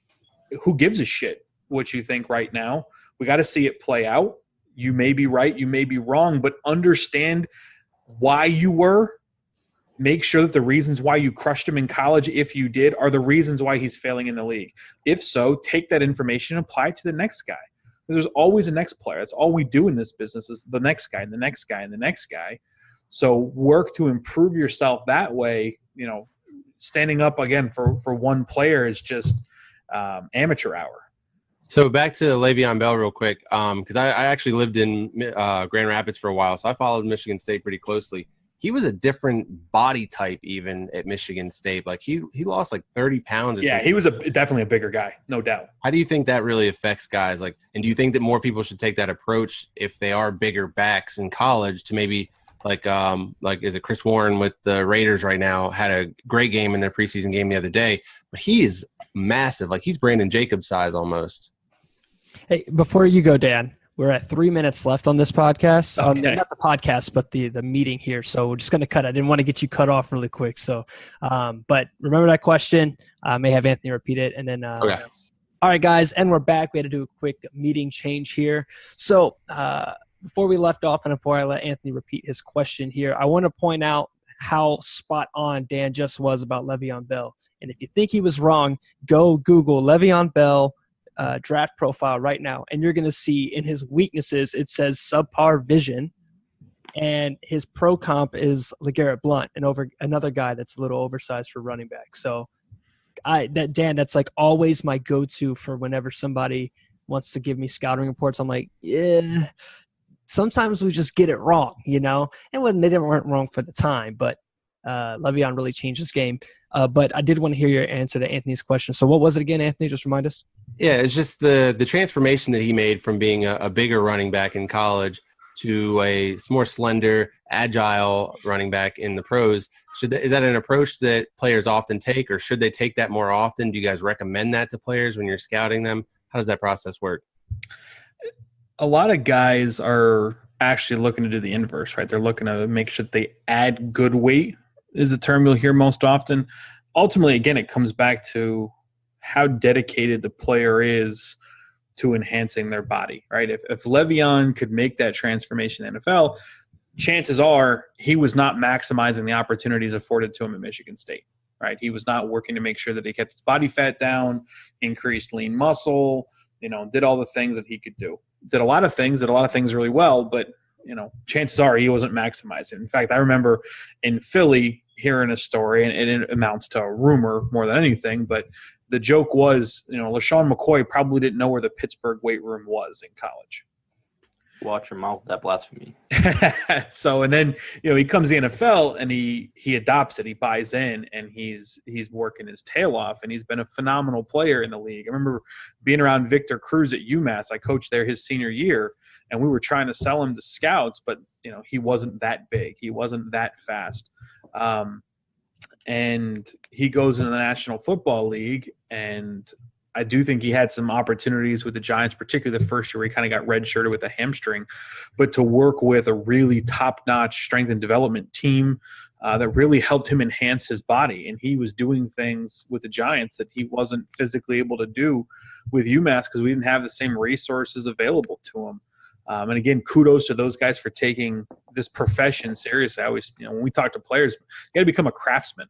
who gives a shit what you think right now? We got to see it play out. You may be right, you may be wrong, but understand why you were. Make sure that the reasons why you crushed him in college, if you did, are the reasons why he's failing in the league. If so, take that information and apply it to the next guy. There's always a next player. That's all we do in this business, is the next guy and the next guy and the next guy. So work to improve yourself that way. Standing up again for one player is just amateur hour. So back to Le'Veon Bell real quick, because I actually lived in Grand Rapids for a while, so I followed Michigan State pretty closely. He was a different body type even at Michigan State. Like he lost like 30 pounds. Yeah, he was definitely a bigger guy, no doubt. How do you think that really affects guys? Like, and do you think that more people should take that approach if they are bigger backs in college to maybe like is it Chris Warren with the Raiders right now, had a great game in their preseason game the other day, but he is massive. Like he's Brandon Jacobs size almost. Hey, before you go, Dan, we're at 3 minutes left on this podcast. Okay. Not the podcast, but the meeting here. So we're just going to cut. I didn't want to get you cut off really quick. So, but remember that question. I may have Anthony repeat it. And then, Okay. All right, guys. And we're back. We had to do a quick meeting change here. So before we left off and before I let Anthony repeat his question here, I want to point out how spot on Dan just was about Le'Veon Bell. And if you think he was wrong, go Google Le'Veon Bell draft profile right now, and you're going to see in his weaknesses it says subpar vision, and his pro comp is LeGarrette Blount, and another guy that's a little oversized for running back. So Dan, that's like always my go-to for whenever somebody wants to give me scouting reports. I'm like, yeah, sometimes we just get it wrong, and when they weren't wrong for the time, but Le'Veon really changed his game. But I did want to hear your answer to Anthony's question. So what was it again, Anthony? Just remind us. Yeah, it's just the transformation that he made from being a bigger running back in college to a more slender, agile running back in the pros. Is that an approach that players often take, or should they take that more often? Do you guys recommend that to players when you're scouting them? How does that process work? a lot of guys are actually looking to do the inverse, right? They're looking to make sure that they add good weight is a term you'll hear most often. Ultimately, again, it comes back to how dedicated the player is to enhancing their body, right? If Le'Veon could make that transformation in the NFL, chances are he was not maximizing the opportunities afforded to him at Michigan State, right? He was not working to make sure that he kept his body fat down, increased lean muscle, did all the things that he could do. Did a lot of things really well, but, chances are he wasn't maximizing. In fact, I remember in Philly hearing a story, and it amounts to a rumor more than anything, but the joke was, LeSean McCoy probably didn't know where the Pittsburgh weight room was in college. Watch your mouth, that blasphemy. So, and then, he comes to the NFL and he adopts it. He buys in and he's working his tail off, and he's been a phenomenal player in the league. I remember being around Victor Cruz at UMass. I coached there his senior year, and we were trying to sell him to scouts, but, he wasn't that big. He wasn't that fast. And he goes into the National Football League, and I do think he had some opportunities with the Giants, particularly the first year where he kind of got redshirted with a hamstring. But to work with a really top-notch strength and development team that really helped him enhance his body. And he was doing things with the Giants that he wasn't physically able to do with UMass because we didn't have the same resources available to him. And again, kudos to those guys for taking this profession seriously. I always, when we talk to players, you got to become a craftsman.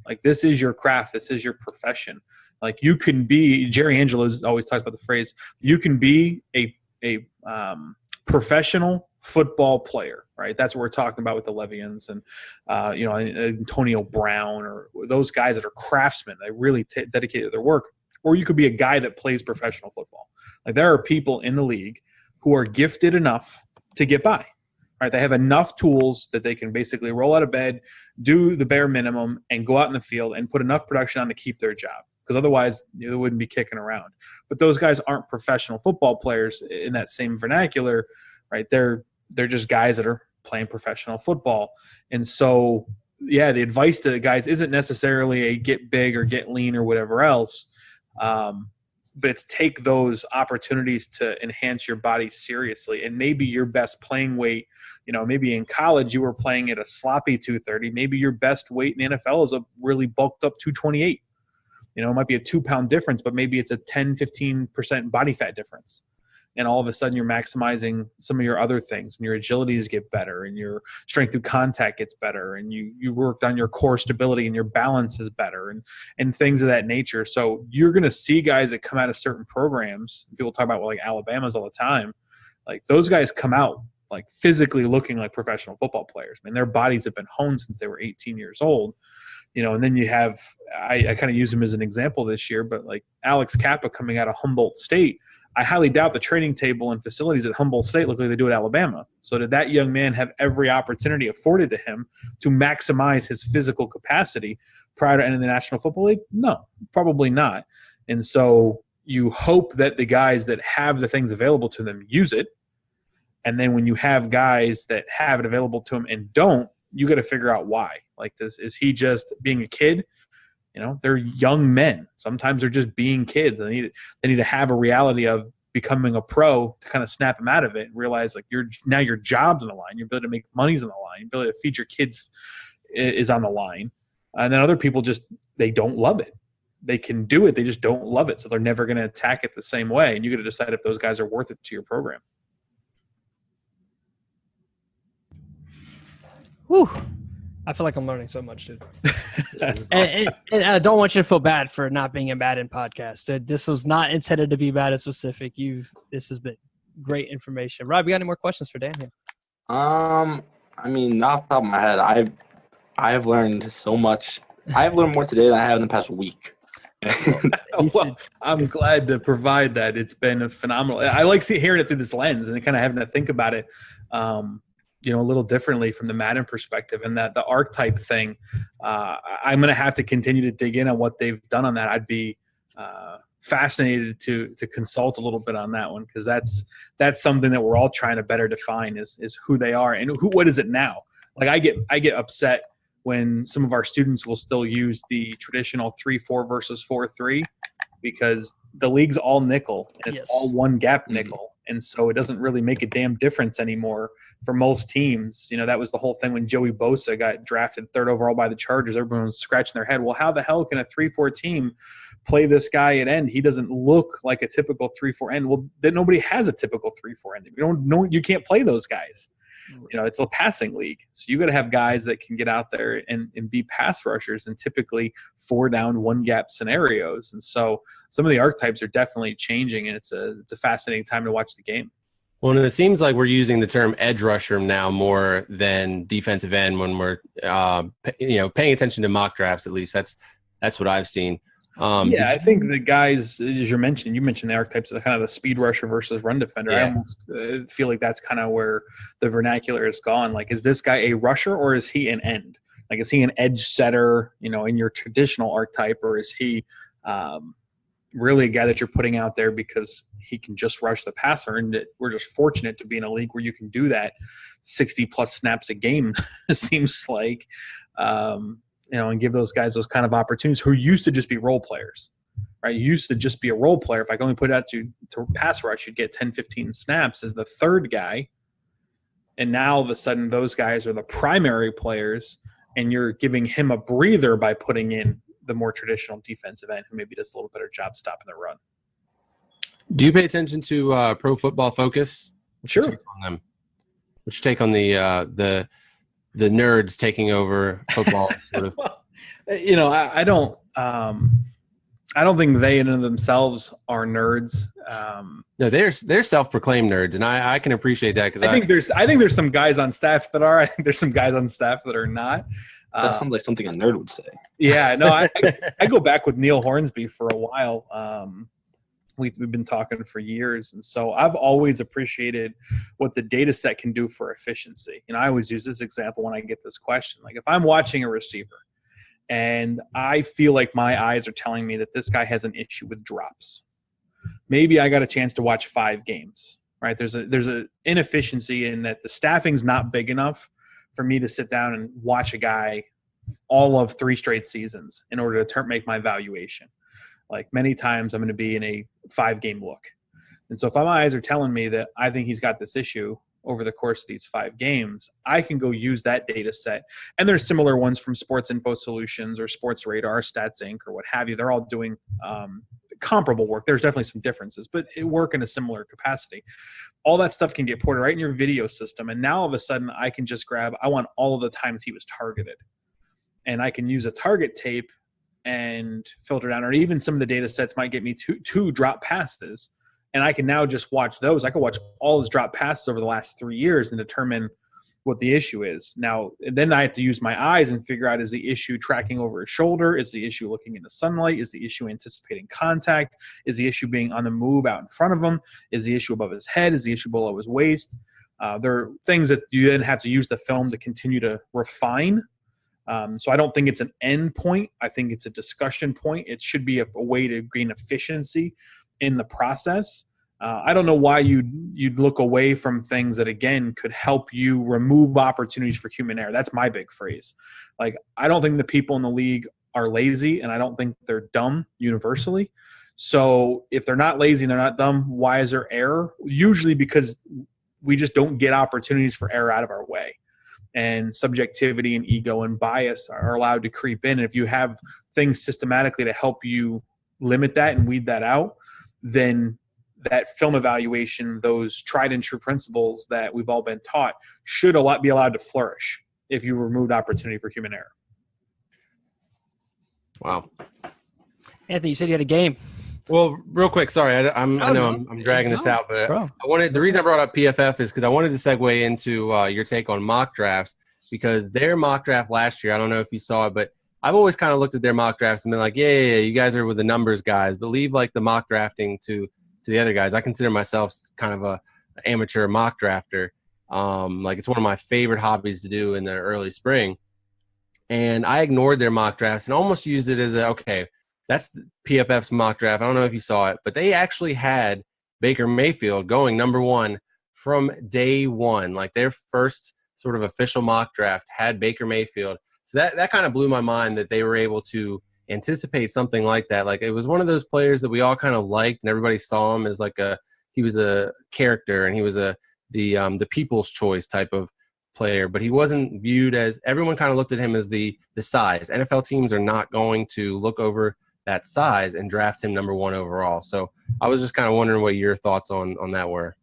Like, this is your craft. This is your profession. Like, you can be, Jerry Angelo always talks about the phrase, you can be a professional football player, right? That's what we're talking about with the Le'Veons and, Antonio Brown, or those guys that are craftsmen. They really dedicate to their work. Or you could be a guy that plays professional football. Like, there are people in the league who are gifted enough to get by, right? They have enough tools that they can basically roll out of bed, do the bare minimum, and go out in the field and put enough production on to keep their job. Because otherwise, they wouldn't be kicking around. But those guys aren't professional football players in that same vernacular, right? They're just guys that are playing professional football. And so, yeah, the advice to the guys isn't necessarily a get big or get lean or whatever else, but it's take those opportunities to enhance your body seriously. And maybe your best playing weight, maybe in college you were playing at a sloppy 230. Maybe your best weight in the NFL is a really bulked up 228. It might be a 2-pound difference, but maybe it's a 10, 15% body fat difference. And all of a sudden you're maximizing some of your other things, and your agilities get better, and your strength through contact gets better, and you worked on your core stability, and your balance is better, and things of that nature. So you're going to see guys that come out of certain programs. People talk about, like, Alabama's all the time. Like, those guys come out like physically looking like professional football players. I mean, their bodies have been honed since they were 18 years old. And then you have, I kind of use him as an example this year, but like Alex Kappa coming out of Humboldt State, I highly doubt the training table and facilities at Humboldt State look like they do at Alabama. So did that young man have every opportunity afforded to him to maximize his physical capacity prior to entering the National Football League? No, probably not. And so you hope that the guys that have the things available to them use it. And then when you have guys that have it available to them and don't, you got to figure out why. Like, this, is he just being a kid? They're young men. Sometimes they're just being kids. They need to have a reality of becoming a pro to kind of snap them out of it and realize, like, now your job's on the line. Your ability to make money's on the line. Your ability to feed your kids is on the line. And then other people they don't love it. They can do it. They just don't love it. So they're never going to attack it the same way. And you got to decide if those guys are worth it to your program. Whew. I feel like I'm learning so much, dude. and I don't want you to feel bad for not being a Madden podcast. This was not intended to be Madden specific. This has been great information. Rob, you got any more questions for Dan here? I mean, off the top of my head, I have learned so much. I have learned more today than I have in the past week. Well, I'm glad to provide that. It's been a phenomenal. I like hearing it through this lens and kind of having to think about it. A little differently from the Madden perspective, and that the archetype thing, I'm going to have to continue to dig in on what they've done on that. I'd be fascinated to consult a little bit on that one, because that's something that we're all trying to better define is who they are and what is it now. Like, I get upset when some of our students will still use the traditional 3-4 versus 4-3, because the league's all nickel and it's all one gap nickel. And so it doesn't really make a damn difference anymore for most teams. You know, that was the whole thing when Joey Bosa got drafted 3rd overall by the Chargers. Everyone was scratching their head. Well, how the hell can a 3-4 team play this guy at end? He doesn't look like a typical 3-4 end. Well, then nobody has a typical 3-4 end. You don't know, you can't play those guys. You know, it's a passing league. So you got to have guys that can get out there and be pass rushers, and typically 4 down, 1 gap scenarios. And so some of the archetypes are definitely changing, and it's a fascinating time to watch the game. Well, and it seems like we're using the term edge rusher now more than defensive end when we're, paying attention to mock drafts. At least that's what I've seen. I think the guys, as you mentioned the archetypes of kind of the speed rusher versus run defender. Yeah. I almost feel like that's kind of where the vernacular has gone. Like, is this guy a rusher or is he an end? Like, is he an edge setter, in your traditional archetype, or is he really a guy that you're putting out there because he can just rush the passer? And we're just fortunate to be in a league where you can do that 60-plus snaps a game, it seems like. And give those guys those kind of opportunities who used to just be role players, right? You used to just be a role player. If I could only put it out to pass rush, you'd get 10, 15 snaps as the third guy. And now all of a sudden those guys are the primary players, and you're giving him a breather by putting in the more traditional defensive end who maybe does a little better job stopping the run. Do you pay attention to Pro Football Focus? Sure. What's your take on the nerds taking over football, sort of? Well, I don't think they in and of themselves are nerds. No, they're self-proclaimed nerds, and I can appreciate that, because I think there's some guys on staff that are. I think there's some guys on staff that are not. That sounds like something a nerd would say. Yeah, no, I go back with Neil Hornsby for a while. We've been talking for years, and so I've always appreciated what the data set can do for efficiency. I always use this example when I get this question. Like, if I'm watching a receiver and I feel like my eyes are telling me that this guy has an issue with drops, maybe I got a chance to watch 5 games, right? There's a inefficiency in that the staffing's not big enough for me to sit down and watch a guy all of 3 straight seasons in order to make my valuation. Like, many times I'm going to be in a 5-game look. And so if my eyes are telling me that I think he's got this issue over the course of these 5 games, I can go use that data set. And there's similar ones from Sports Info Solutions or Sports Radar, Stats Inc., or what have you. They're all doing comparable work. There's definitely some differences, but it work in a similar capacity. All that stuff can get ported right in your video system. And now all of a sudden I can just I want all of the times he was targeted. And I can use a target tape and filter down, or even some of the data sets might get me two drop passes, and I can now just watch those. I can watch all his drop passes over the last 3 years and determine what the issue is. Now, then I have to use my eyes and figure out, is the issue tracking over his shoulder? Is the issue looking into sunlight? Is the issue anticipating contact? Is the issue being on the move out in front of him? Is the issue above his head? Is the issue below his waist? There are things that you then have to use the film to continue to refine. So I don't think it's an end point. I think it's a discussion point. It should be a way to gain efficiency in the process. I don't know why you'd look away from things that, again, could help you remove opportunities for human error. That's my big phrase. Like, I don't think the people in the league are lazy, and I don't think they're dumb universally. So if they're not lazy and they're not dumb, why is there error? Usually because we just don't get opportunities for error out of our way. And subjectivity and ego and bias are allowed to creep in. And if you have things systematically to help you limit that and weed that out, then that film evaluation, those tried and true principles that we've all been taught, should be allowed to flourish if you removed opportunity for human error. Wow. Anthony, you said you had a game. Well, real quick, sorry, I know I'm dragging this out, but the reason I brought up PFF is because I wanted to segue into your take on mock drafts, because their mock draft last year, I don't know if you saw it, but I've always kind of looked at their mock drafts and been like, yeah, you guys are with the numbers guys, but leave like the mock drafting to the other guys. I consider myself kind of a amateur mock drafter. Like, it's one of my favorite hobbies to do in the early spring, and I ignored their mock drafts and almost used it as that's the PFF's mock draft. I don't know if you saw it, but they actually had Baker Mayfield going number 1 from day 1. Like, their first sort of official mock draft had Baker Mayfield. So that kind of blew my mind that they were able to anticipate something like that. Like, it was one of those players that we all kind of liked, and everybody saw him as like a a character, and he was the people's choice type of player, but he wasn't viewed as, everyone kind of looked at him as the size. NFL teams are not going to look over that size and draft him number 1 overall. So I was just kind of wondering what your thoughts on that were.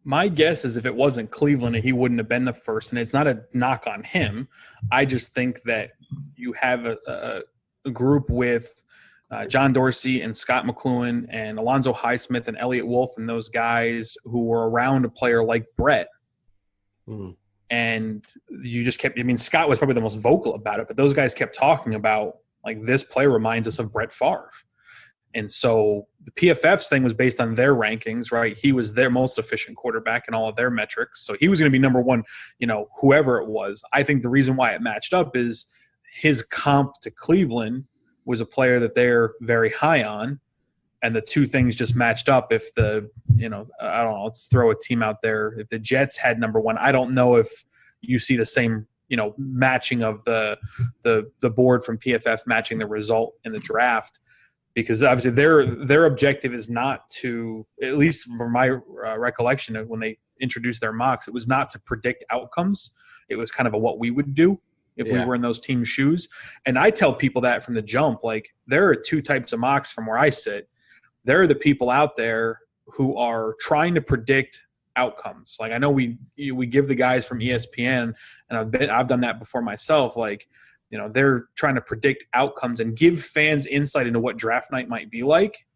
My guess is if it wasn't Cleveland, he wouldn't have been the first, and it's not a knock on him. I just think that you have a group with John Dorsey and Scott McLuhan and Alonzo Highsmith and Elliott Wolf and those guys who were around a player like Brett. And you just kept – I mean, Scott was probably the most vocal about it, but those guys kept talking about, like, this player reminds us of Brett Favre. And so the PFF's thing was based on their rankings, right? He was their most efficient quarterback in all of their metrics. So he was going to be number 1, whoever it was. I think the reason why it matched up is his comp to Cleveland was a player that they're very high on. And the two things just matched up. If I don't know, let's throw a team out there. If the Jets had number 1, I don't know if you see the same, matching of the board from PFF matching the result in the draft, because obviously their objective is not to, at least from my recollection of when they introduced their mocks, it was not to predict outcomes. It was kind of what we would do if we were in those team shoes. And I tell people that from the jump, like, there are 2 types of mocks from where I sit. There are the people out there who are trying to predict outcomes. Like, I know we give the guys from ESPN, and I've done that before myself. Like, they're trying to predict outcomes and give fans insight into what draft night might be like,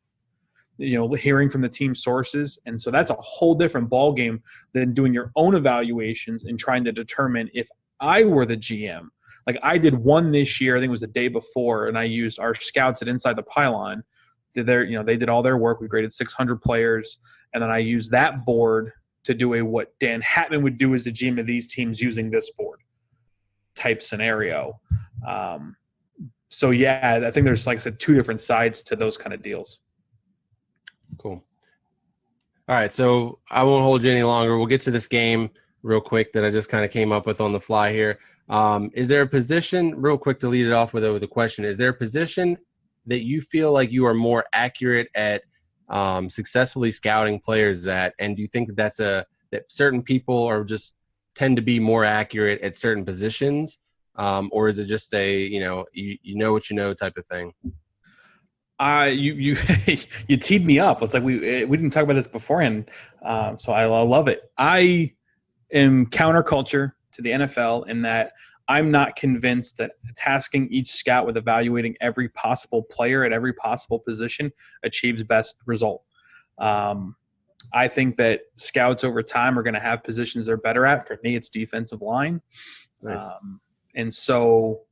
hearing from the team sources. And so that's a whole different ballgame than doing your own evaluations and trying to determine if I were the GM. Like, I did one this year, I think it was the day before, and I used our scouts at Inside the Pylon. They did all their work. We graded 600 players, and then I used that board to do what Dan Hatman would do as the GM of these teams using this board type scenario. So yeah, I think there's, like I said, 2 different sides to those kind of deals. Cool. All right, so I won't hold you any longer. We'll get to this game real quick that I just kind of came up with on the fly here. Is there a position, real quick to lead it off with a question, is there a position that you feel like you are more accurate at successfully scouting players at, and do you think that that certain people are just tend to be more accurate at certain positions, or is it just a you know what you know type of thing? You you teed me up. It's like we didn't talk about this beforehand, so I love it. I am counterculture to the NFL in that I'm not convinced that tasking each scout with evaluating every possible player at every possible position achieves best result. I think that scouts over time are going to have positions they're better at. For me, it's defensive line. Nice. And so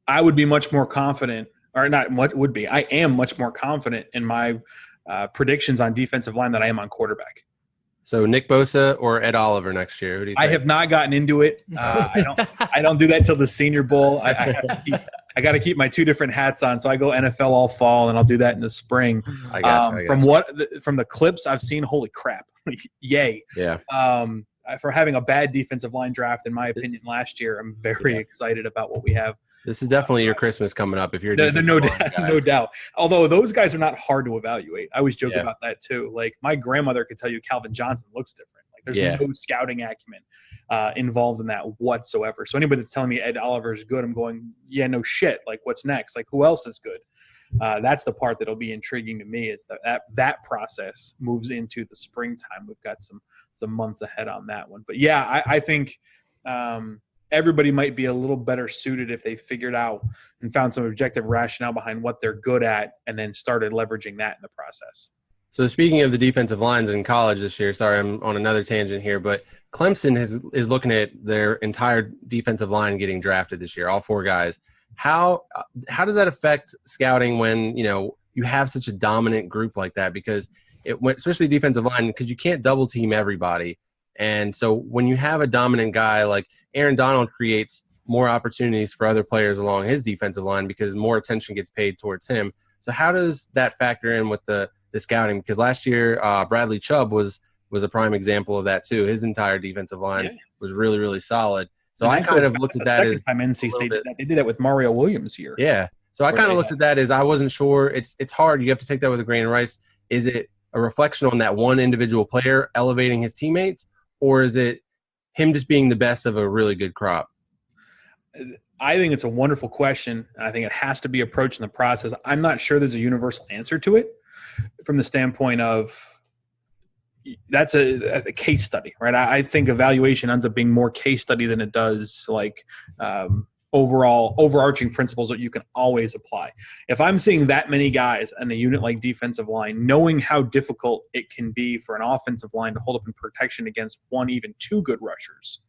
I would be much more confident, or not what would be, I am much more confident in my predictions on defensive line than I am on quarterback. So Nick Bosa or Ed Oliver next year? Who do you think? I have not gotten into it. I don't do that till the Senior Bowl. I got to keep my 2 different hats on. So I go NFL all fall, and I'll do that in the spring. I got you. From the clips I've seen, holy crap, yay! Yeah. For having a bad defensive line draft, in my opinion, last year, I'm very excited about what we have. This is definitely your Christmas coming up if you're no doubt. Although those guys are not hard to evaluate. I always joke about that too. Like, my grandmother could tell you Calvin Johnson looks different. Like, there's no scouting acumen involved in that whatsoever. So anybody that's telling me Ed Oliver is good, I'm going, yeah, no shit. Like, what's next? Like, who else is good? That's the part that'll be intriguing to me. It's that process moves into the springtime. We've got some months ahead on that one. But yeah, I think everybody might be a little better suited if they figured out and found some objective rationale behind what they're good at and then started leveraging that in the process. So speaking of the defensive lines in college this year, sorry, I'm on another tangent here, but Clemson is looking at their entire defensive line getting drafted this year, all 4 guys. How does that affect scouting when, you have such a dominant group like that? Because especially defensive line, because you can't double team everybody. And so when you have a dominant guy like Aaron Donald, creates more opportunities for other players along his defensive line because more attention gets paid towards him. So how does that factor in with the scouting? Because last year, Bradley Chubb was a prime example of that too. His entire defensive line was really, really solid. So I kind of looked at that as time NC State did that. They did that with Mario Williams here. Yeah. So I kind of looked at that as I wasn't sure. It's hard. You have to take that with a grain of rice. Is it a reflection on that one individual player elevating his teammates, or is it him just being the best of a really good crop? I think it's a wonderful question, and I think it has to be approached in the process. I'm not sure there's a universal answer to it from the standpoint of that's a case study, right? I think evaluation ends up being more case study than it does like overall overarching principles that you can always apply. If I'm seeing that many guys in a unit like defensive line, knowing how difficult it can be for an offensive line to hold up in protection against one, even two good rushers.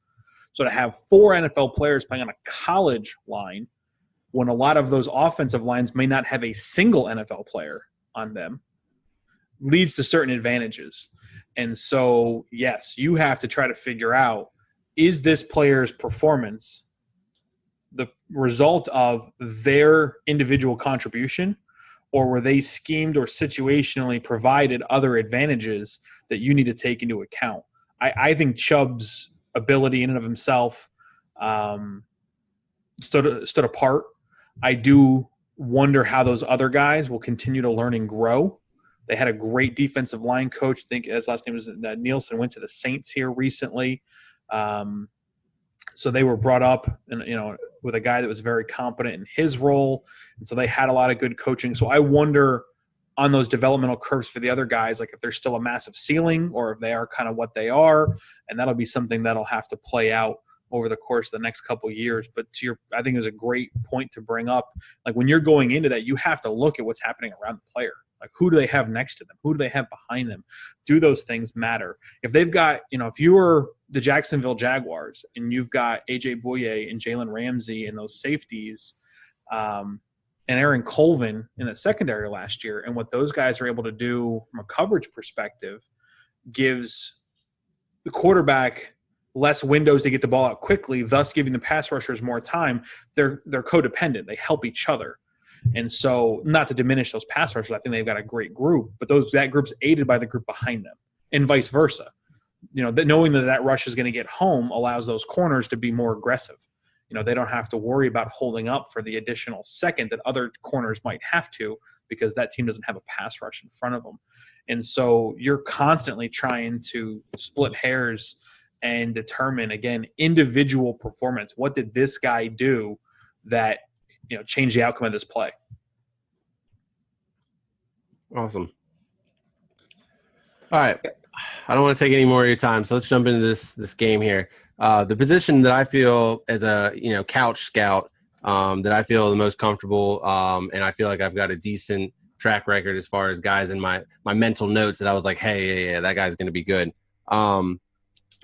So to have 4 NFL players playing on a college line when a lot of those offensive lines may not have a single NFL player on them leads to certain advantages. And so, yes, you have to try to figure out, is this player's performance the result of their individual contribution, or were they schemed or situationally provided other advantages that you need to take into account? I think Chubb's ability in and of himself stood apart. I do wonder how those other guys will continue to learn and grow. They had a great defensive line coach. I think his last name was Nielsen, went to the Saints here recently. So they were brought up with a guy that was very competent in his role. And so they had a lot of good coaching. So I wonder on those developmental curves for the other guys, like if there's still a massive ceiling or if they are kind of what they are. And that'll be something that'll have to play out over the course of the next couple of years. But I think it was a great point to bring up. Like when you're going into that, you have to look at what's happening around the player. Like who do they have next to them? Who do they have behind them? Do those things matter? If they've got, if you were the Jacksonville Jaguars and you've got A.J. Bouye and Jalen Ramsey and those safeties and Aaron Colvin in the secondary last year, and what those guys are able to do from a coverage perspective gives the quarterback less windows to get the ball out quickly, thus giving the pass rushers more time. They're codependent. They help each other. And so, not to diminish those pass rushers, I think they've got a great group, but that group's aided by the group behind them, and vice versa. Knowing that rush is going to get home allows those corners to be more aggressive. They don't have to worry about holding up for the additional second that other corners might have to, because that team doesn't have a pass rush in front of them. And so you're constantly trying to split hairs and determine, again, individual performance. What did this guy do that change the outcome of this play? Awesome. All right. I don't want to take any more of your time, so let's jump into this game here. The position that I feel as a couch scout that I feel the most comfortable, and I feel like I've got a decent track record as far as guys in my mental notes that I was like, hey, yeah, that guy's going to be good,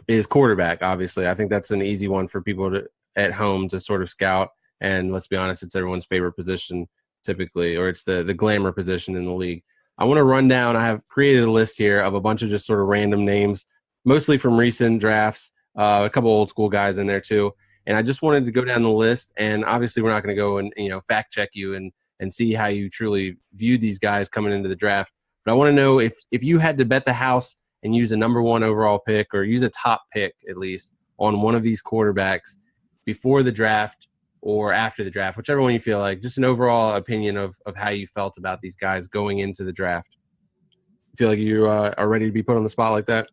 is quarterback. Obviously, I think that's an easy one for people at home to sort of scout. And let's be honest, it's everyone's favorite position typically, or it's the glamour position in the league. I want to run down. I have created a list here of a bunch of just sort of random names, mostly from recent drafts, a couple old school guys in there too. And I just wanted to go down the list. And obviously we're not going to go and, fact check you and see how you truly view these guys coming into the draft. But I want to know if you had to bet the house and use a number 1 overall pick, or use a top pick at least, on one of these quarterbacks before the draft or after the draft, whichever one you feel like, just an overall opinion of how you felt about these guys going into the draft. You feel like you are ready to be put on the spot like that?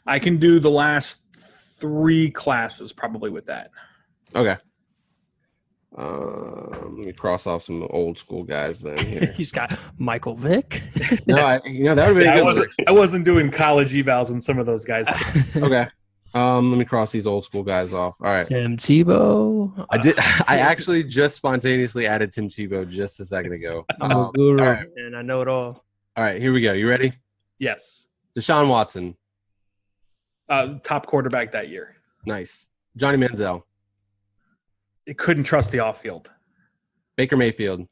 I can do the last 3 classes probably with that. Okay. Let me cross off some old school guys then here. He's got Michael Vick. No, that would have been a good I wasn't doing college evals when some of those guys came. Okay. Let me cross these old school guys off. All right. Tim Tebow. I actually just spontaneously added Tim Tebow just a second ago. I'm a guru, all right. and I know it all. All right, here we go. You ready? Yes. Deshaun Watson. Top quarterback that year. Nice. Johnny Manziel. It couldn't trust the off field. Baker Mayfield.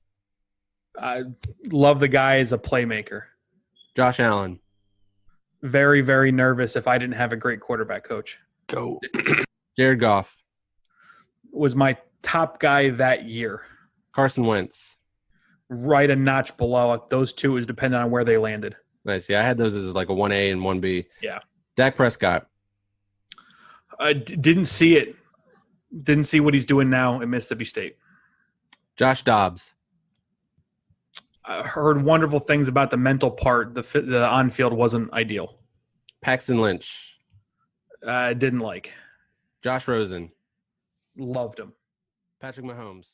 I love the guy as a playmaker. Josh Allen. Very, very nervous if I didn't have a great quarterback coach. Go. Jared Goff. Was my top guy that year. Carson Wentz. Right a notch below. Those two is dependent on where they landed. Nice. Yeah, I had those as like a 1A and 1B. Yeah. Dak Prescott. Didn't see it. Didn't see what he's doing now at Mississippi State. Josh Dobbs. I heard wonderful things about the mental part. The on-field wasn't ideal. Paxton Lynch. Didn't like. Josh Rosen. Loved him. Patrick Mahomes.